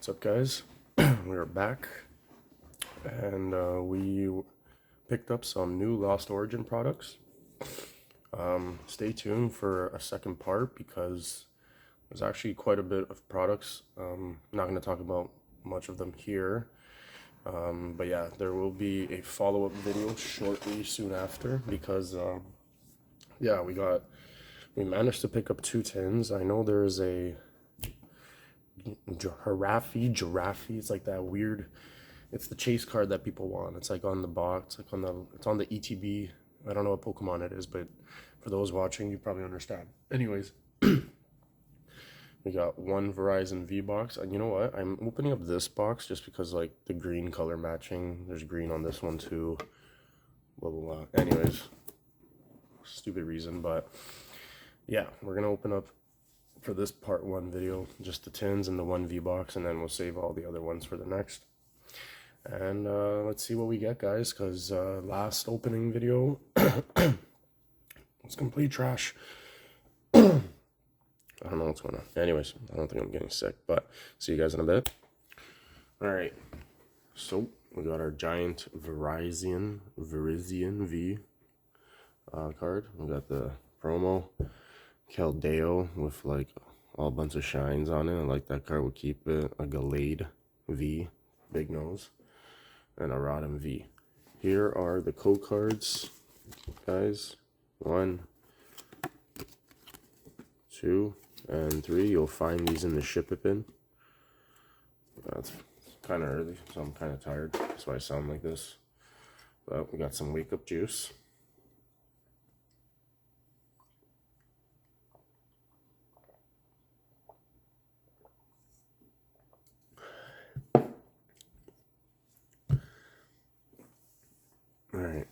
What's up, guys? We are back, and we picked up some new Lost Origin products. Stay tuned for a second part because there's actually quite a bit of products. Not going to talk about much of them here, but yeah, there will be a follow-up video shortly soon after because yeah, we managed to pick up 2 tins. I know there is a giraffe. It's like that weird. It's the chase card that people want. It's like on the box, like it's on the ETB. I don't know what Pokemon it is, but for those watching, you probably understand. Anyways, we got one Verizon V box, and you know what? I'm opening up this box just because like the green color matching. There's green on this one too. Blah blah blah. Anyways, stupid reason, but yeah, we're gonna open up for this part 1 video just the tins and the 1 V box, and then we'll save all the other ones for the next. And let's see what we get, guys, because last opening video was complete trash. I don't know what's going on. Anyways, I don't think I'm getting sick, but see you guys in a bit. All right, so we got our giant Verizon V card. We got the promo Caldeo with like all bunch of shines on it. I like that card. We'll keep it. A Gallade V, big nose, and a Rodham V. Here are the code cards, guys. 1, 2, and 3. You'll find these in the ship it bin. It's kind of early, so I'm kind of tired. That's why I sound like this. But we got some wake up juice. All right.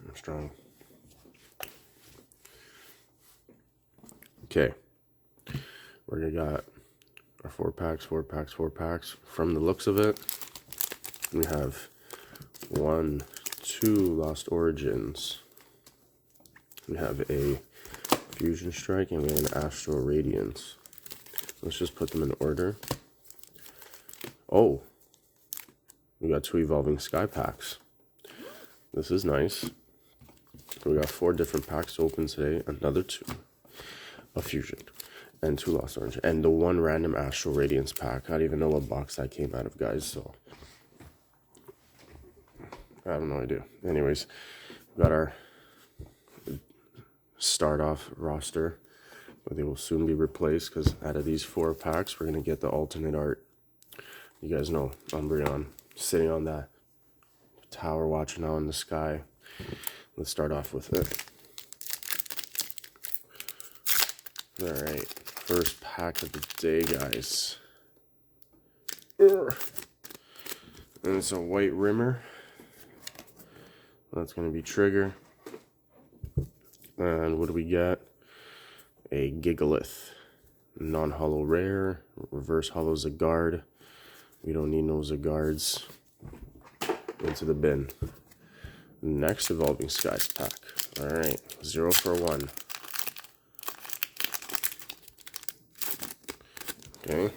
I'm strong. Okay. We're gonna got our 4 packs. From the looks of it, we have 1, 2 Lost Origins. We have a Fusion Strike, and we have an Astral Radiance. Let's just put them in order. Oh, we got 2 Evolving Sky packs. This is nice. We got 4 different packs to open today. Another 2, a Fusion, and 2 Lost Orange, and the 1 random Astral Radiance pack. I don't even know what box that came out of, guys, so I have no idea. Anyways, we got our start off roster, but they will soon be replaced because out of these 4 packs, we're going to get the alternate art. You guys know Umbreon sitting on that tower watching out in the sky. Let's start off with it. Alright, first pack of the day, guys. And it's a white rimmer. That's going to be Trigger. And what do we get? A Gigalith. Non-holo rare. Reverse holo Zygarde. We don't need no Zygardes. Into the bin. Next Evolving Skies pack. Alright, 0 for 1. Okay.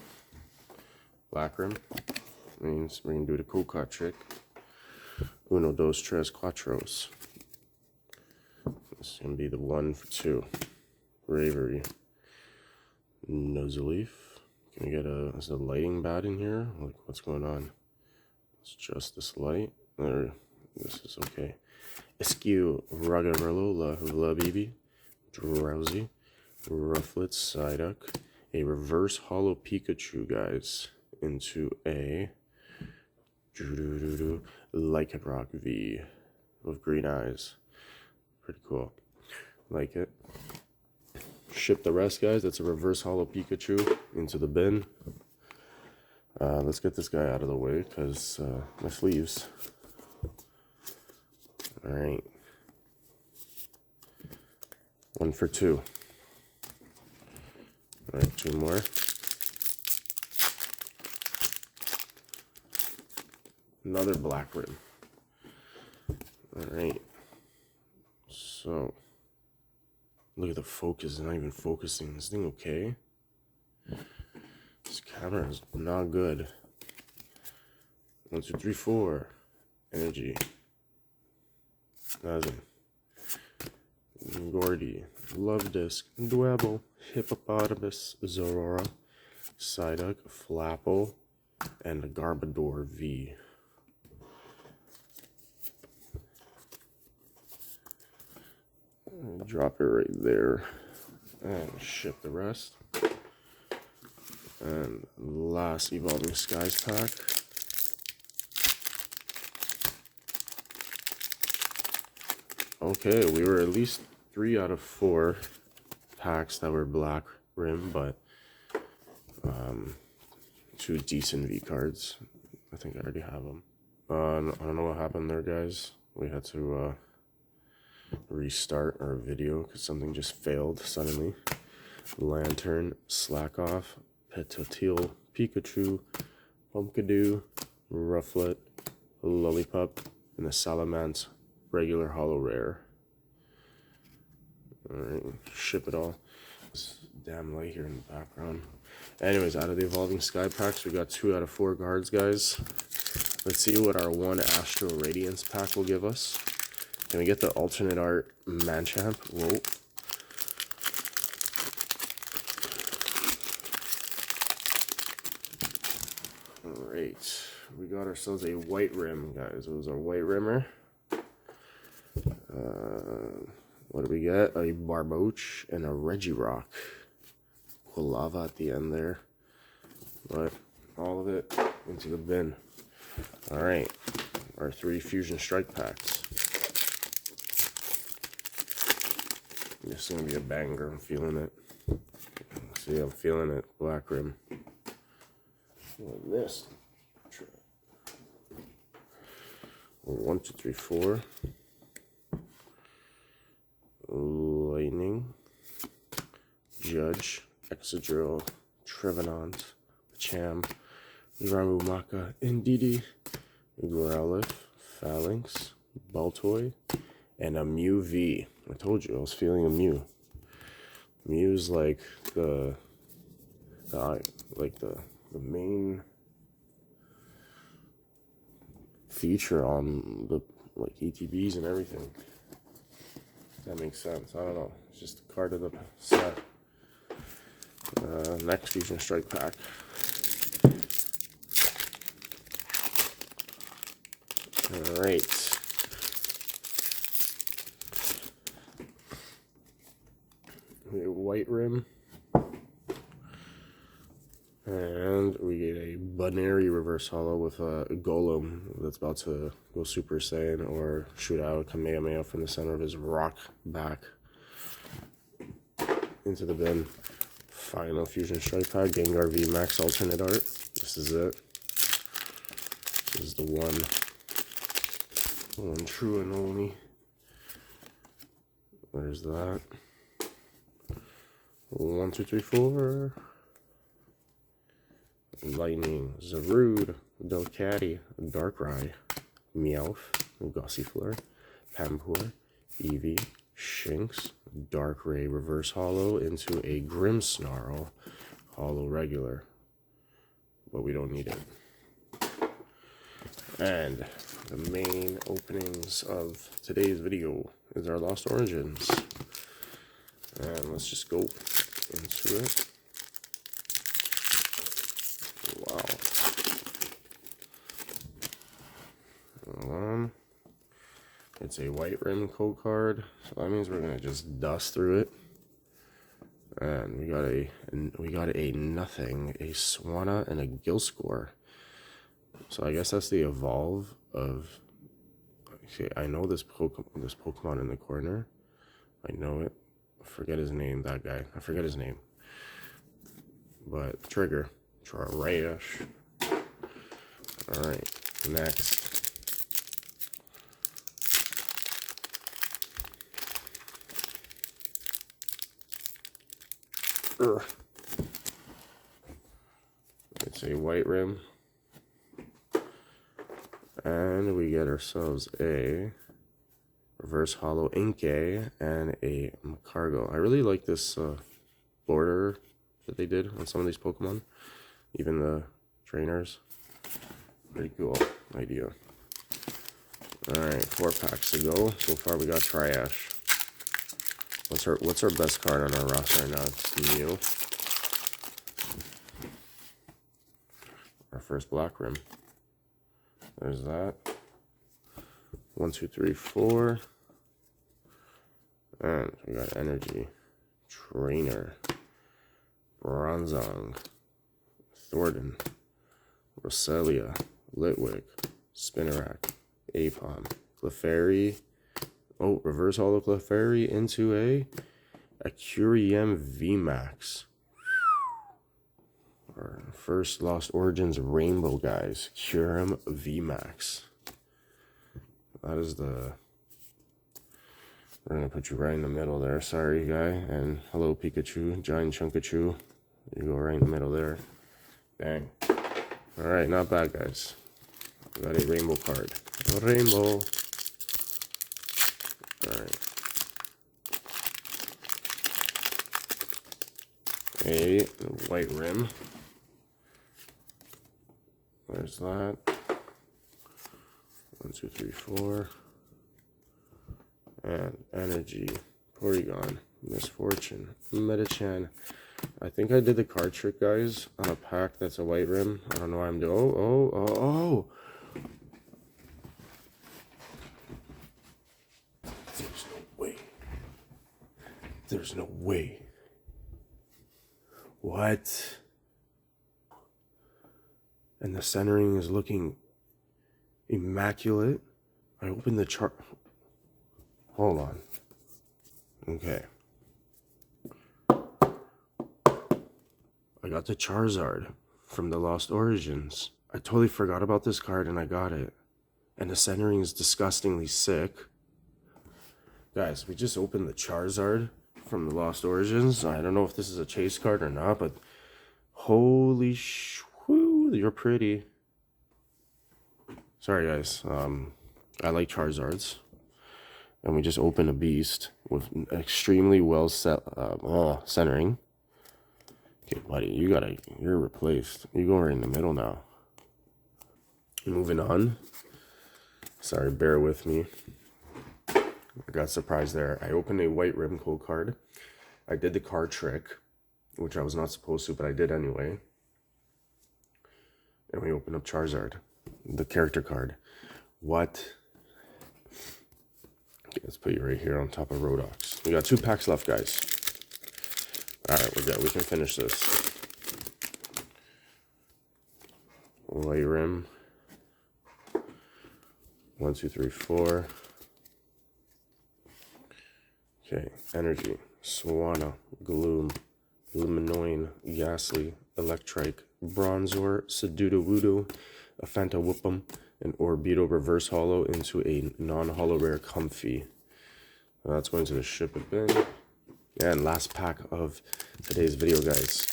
Black rim. Means we're going to do the cool card trick. Uno, dos, tres, cuatros. This is going to be the 1 for 2. Bravery. Nuzleaf. Can we get is the lighting bad in here? Like, what's going on? It's just this light. There, this is okay. Eskew, Ragarola, Labibi, Drowsy, Rufflet, Psyduck, a reverse holo Pikachu, guys, into a Lycanroc V with green eyes. Pretty cool. Like it. Ship the rest, guys. That's a reverse holo Pikachu into the bin. Let's get this guy out of the way because my sleeves. Alright. 1 for 2. Alright, 2 more. Another black rim. Alright. So, look at the focus. It's not even focusing. This thing okay? This camera is not good. 1, 2, 3, 4. Energy. Nothing. Gordy. Love Disc. Dwebble. Hippopotamus. Zorora. Psyduck. Flapple. And a Garbodor V. Drop it right there. And ship the rest. And last Evolving Skies pack. Okay, we were at least 3 out of 4 packs that were black rim, but 2 decent V cards. I think I already have them. I don't know what happened there, guys. We had to restart our video because something just failed suddenly. Lantern, Slack Off, Petotil, Pikachu, Pumpkadoo, Rufflet, Lollipop, and the Salamence regular holo rare. Alright, ship it all. It's damn light here in the background. Anyways, out of the Evolving Sky packs, we got 2 out of 4 guards, guys. Let's see what our 1 Astro Radiance pack will give us. Can we get the alternate art Machamp? Whoa. Alright, we got ourselves a white rim, guys. It was our white rimmer. What do we get? A Barboach and a Regirock. Quilava at the end there. But all of it into the bin. Alright, our 3 Fusion Strike packs. This is going to be a banger. I'm feeling it. See, I'm feeling it. Black rim. And this. 1, 2, 3, 4. Lightning. Judge. Excadrill. Trevenant. Cham. Ramumaka. Indeedee. Growlithe. Phalanx. Baltoy. And a Mew V. I told you I was feeling a Mew. Mew's like the main feature on the ETBs and everything. That makes sense. I don't know. It's just a card of the set. Next Fusion Strike pack. Alright. White rim. And we get a Bunary reverse holo with a Golem that's about to go Super Saiyan or shoot out Kamehameha from the center of his rock back into the bin. Final Fusion Strike pack, Gengar V Max alternate art. This is it. This is the one true and only. There's that. 1, 2, 3, 4. Lightning, Zarude, Delcatty, Darkrai, Meowth, Gossifleur, Pampur, Eevee, Shinx, Darkrai reverse holo into a Grimmsnarl holo regular. But we don't need it. And the main openings of today's video is our Lost Origins. And let's just go into it. Wow. It's a white rim code card, so that means we're gonna just dust through it. And we got a nothing, a Swanna, and a Gilscore. So I guess that's the evolve of. Okay, I know this Pokemon in the corner. I know it. I forget his name. That guy. I forget his name. But Trigger. Trash. Alright, next. It's a white rim. And we get ourselves a reverse holo Inkay, and a Cargo. I really like this border that they did on some of these Pokemon, even the trainers. Pretty cool idea. Alright, 4 packs to go. So far we got Triash. What's our best card on our roster right now? It's Mew. Our first Black Rim. There's that. 1, 2, 3, 4. And we got Energy, Trainer, Bronzong, Thornton, Roselia, Litwick, Spinarak, Apom, Clefairy. Oh, reverse holo Clefairy into a Curiem VMAX. Our first Lost Origins Rainbow, guys. Curiem VMAX. That is the... We're going to put you right in the middle there. Sorry, guy. And hello, Pikachu. Giant Chunkachu. You go right in the middle there. Dang. Alright, not bad, guys. We got a rainbow card. A rainbow. Alright. A white rim. There's that. 1, 2, 3, 4. And Energy, Porygon, Misfortune, Metachan. I think I did the card trick, guys, on a pack that's a white rim. I don't know why I'm doing. Oh. There's no way. There's no way. What? And the centering is looking immaculate. I opened the chart. Hold on. Okay. I got the Charizard from the Lost Origins. I totally forgot about this card and I got it. And the centering is disgustingly sick. Guys, we just opened the Charizard from the Lost Origins. I don't know if this is a chase card or not, but holy shwoo, you're pretty. Sorry, guys. I like Charizards. And we just opened a beast with extremely well set centering. Okay, buddy, you're replaced. You go right in the middle now. Moving on. Sorry, bear with me. I got surprised there. I opened a white rim code card. I did the card trick, which I was not supposed to, but I did anyway. And we opened up Charizard, the character card. What? Okay, let's put you right here on top of Rodox. We got 2 packs left, guys. Alright, we're good. We can finish this. White rim. 1, 2, 3, 4. Okay, Energy. Swanna, Gloom, Luminoin, Ghastly, Electrike, Bronzor, Sudowoodo, a Fanta Whoop'em, and Orbeetle reverse holo into a non-holo rare Comfy. That's going to the ship it bin. And last pack of today's video, guys.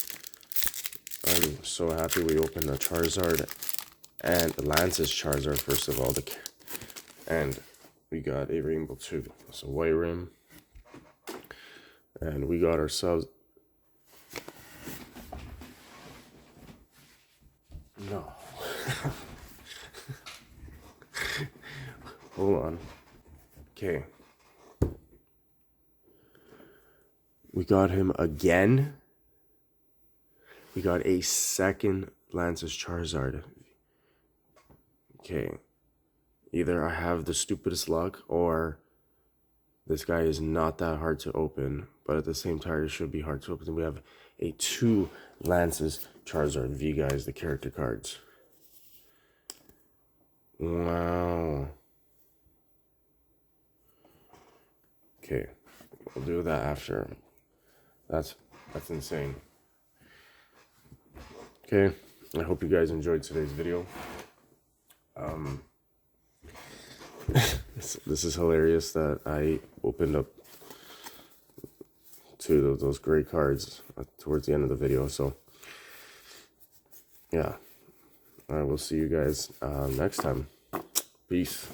I'm so happy we opened a Charizard and Lance's Charizard first of all. And we got a Rainbow too. So white rim. And we got ourselves... No. Hold on. Okay. We got him again. We got a second Lance's Charizard. Okay. Either I have the stupidest luck or this guy is not that hard to open. But at the same time, it should be hard to open. We have a 2 Lance's Charizard V, guys, the character cards. Wow. Okay. We'll do that after. That's insane. Okay, I hope you guys enjoyed today's video. This is hilarious that I opened up 2 of those great cards towards the end of the video. So, yeah. All right, we'll see you guys next time. Peace.